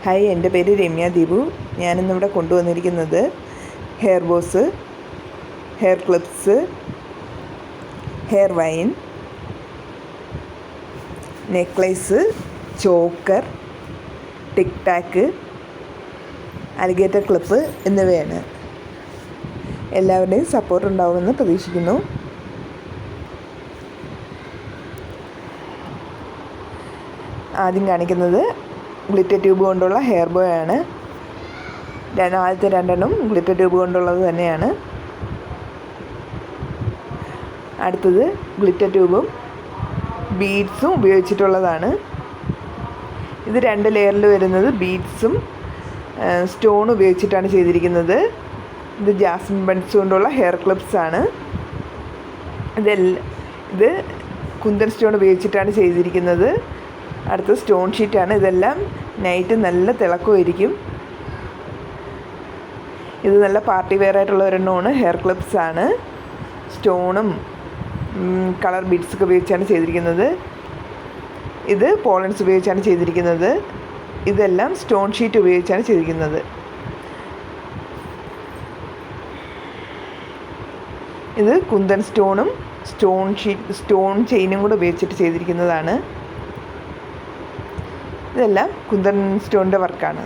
Hi, എൻ്റെ പേര് രമ്യ ദീപു. ഞാനിന്നിവിടെ കൊണ്ടുവന്നിരിക്കുന്നത് hair bows, hair clips, hair vine, necklace, choker, tic tac, alligator clip എന്നിവയാണ്. എല്ലാവരുടെയും സപ്പോർട്ട് ഉണ്ടാവുമെന്ന് പ്രതീക്ഷിക്കുന്നു. ആദ്യം കാണിക്കുന്നത് ഗ്ലിറ്റർ ട്യൂബ് കൊണ്ടുള്ള ഹെയർ ബോ ആണ്. ആദ്യത്തെ രണ്ടെണ്ണം ഗ്ലിറ്റർ ട്യൂബ് കൊണ്ടുള്ളത് തന്നെയാണ്. അടുത്തത് ഗ്ലിറ്റർ ട്യൂബും ബീഡ്സും ഉപയോഗിച്ചിട്ടുള്ളതാണ്. ഇത് 2 ലെയറിൽ വരുന്നത് ബീഡ്സും സ്റ്റോൺ ഉപയോഗിച്ചിട്ടാണ് ചെയ്തിരിക്കുന്നത്. ഇത് ജാസ്മിൻ ബഡ്സ് കൊണ്ടുള്ള ഹെയർ ക്ലിപ്സ് ആണ്. ഇത് കുന്തൻ സ്റ്റോൺ ഉപയോഗിച്ചിട്ടാണ് ചെയ്തിരിക്കുന്നത്. അടുത്ത സ്റ്റോൺ ഷീറ്റാണ്. ഇതെല്ലാം നൈറ്റ് നല്ല തിളക്കമായിരിക്കും. ഇത് നല്ല പാർട്ടി വെയർ ആയിട്ടുള്ള ഒരെണ്ണമാണ്. ഹെയർ ക്ലിപ്സ് ആണ്. സ്റ്റോണും കളർ ബീഡ്സൊക്കെ ഉപയോഗിച്ചാണ് ചെയ്തിരിക്കുന്നത്. ഇത് പോളൻസ് ഉപയോഗിച്ചാണ് ചെയ്തിരിക്കുന്നത്. ഇതെല്ലാം സ്റ്റോൺ ഷീറ്റ് ഉപയോഗിച്ചാണ് ചെയ്തിരിക്കുന്നത്. ഇത് കുന്തൻ സ്റ്റോണും സ്റ്റോൺ ചെയിനും കൂടെ ഉപയോഗിച്ചിട്ട് ചെയ്തിരിക്കുന്നതാണ്. ഇതെല്ലാം കുന്തൻ സ്റ്റോണിൻ്റെ വർക്കാണ്.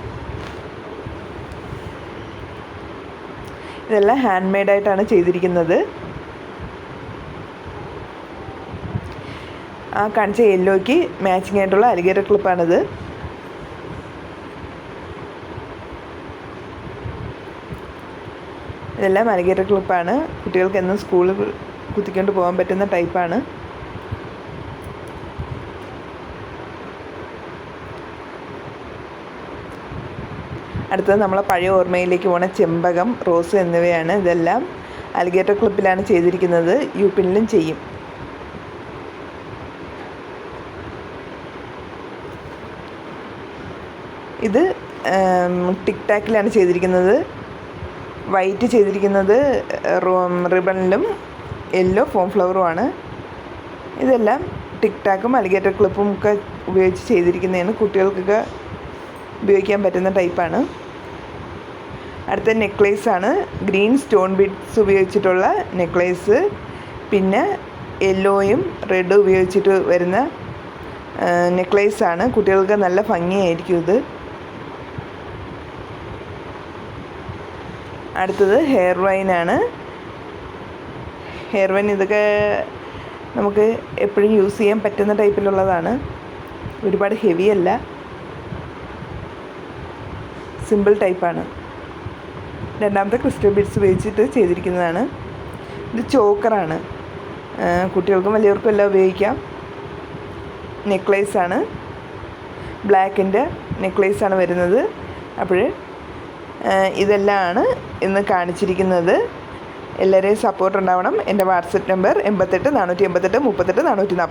ഇതെല്ലാം ഹാൻഡ് മെയ്ഡായിട്ടാണ് ചെയ്തിരിക്കുന്നത്. ആ കാണിച്ച യെല്ലോയ്ക്ക് മാച്ചിങ് ആയിട്ടുള്ള അലിഗേറ്റർ ക്ലിപ്പാണിത്. ഇതെല്ലാം അലിഗേറ്റർ ക്ലിപ്പാണ്. കുട്ടികൾക്ക് എന്നും സ്കൂളിൽ കുത്തിക്കൊണ്ട് പോകാൻ പറ്റുന്ന ടൈപ്പാണ്. അടുത്തത് നമ്മളെ പഴയ ഓർമ്മയിലേക്ക് പോണ ചെമ്പകം, റോസ് എന്നിവയാണ്. ഇതെല്ലാം അലിഗേറ്റർ ക്ലിപ്പിലാണ് ചെയ്തിരിക്കുന്നത്. യൂപിനിലും ചെയ്യും. ഇത് ടിക് ടാക്കിലാണ് ചെയ്തിരിക്കുന്നത്. വൈറ്റ് ചെയ്തിരിക്കുന്നത് റിബണിലും യെല്ലോ ഫോം ഫ്ലവറുമാണ്. ഇതെല്ലാം ടിക് ടാക്കും അലിഗേറ്റർ ക്ലിപ്പും ഒക്കെ ഉപയോഗിച്ച് ചെയ്തിരിക്കുന്നതാണ്. കുട്ടികൾക്കൊക്കെ ഉപയോഗിക്കാൻ പറ്റുന്ന ടൈപ്പാണ്. അടുത്ത നെക്ലേസാണ്. ഗ്രീൻ സ്റ്റോൺ ബീഡ്സ് ഉപയോഗിച്ചിട്ടുള്ള നെക്ലേസ്, പിന്നെ യെല്ലോയും റെഡും ഉപയോഗിച്ചിട്ട് വരുന്ന നെക്ലേസാണ്. കുട്ടികൾക്ക് നല്ല ഭംഗിയായിരിക്കും ഇത്. അടുത്തത് ഹെയർ വൈനാണ്. ഹെയർ വൈൻ ഇതൊക്കെ നമുക്ക് എപ്പോഴും യൂസ് ചെയ്യാൻ പറ്റുന്ന ടൈപ്പിലുള്ളതാണ്. ഒരുപാട് ഹെവി അല്ല, സിമ്പിൾ ടൈപ്പാണ്. രണ്ടാമത്തെ ക്രിസ്റ്റൽ ബീഡ്സ് ഉപയോഗിച്ചിട്ട് ചെയ്തിരിക്കുന്നതാണ്. ഇത് ചോക്കറാണ്. കുട്ടികൾക്കും വലിയവർക്കും എല്ലാം ഉപയോഗിക്കാം. നെക്ലേസാണ്. ബ്ലാക്കിൻ്റെ നെക്ലേസാണ് വരുന്നത്. അപ്പോൾ ഇതെല്ലാമാണ് ഇന്ന് കാണിച്ചിരിക്കുന്നത്. എല്ലാവരെയും സപ്പോർട്ട് ഉണ്ടാവണം. എൻ്റെ വാട്സപ്പ് നമ്പർ 88 488 38 440.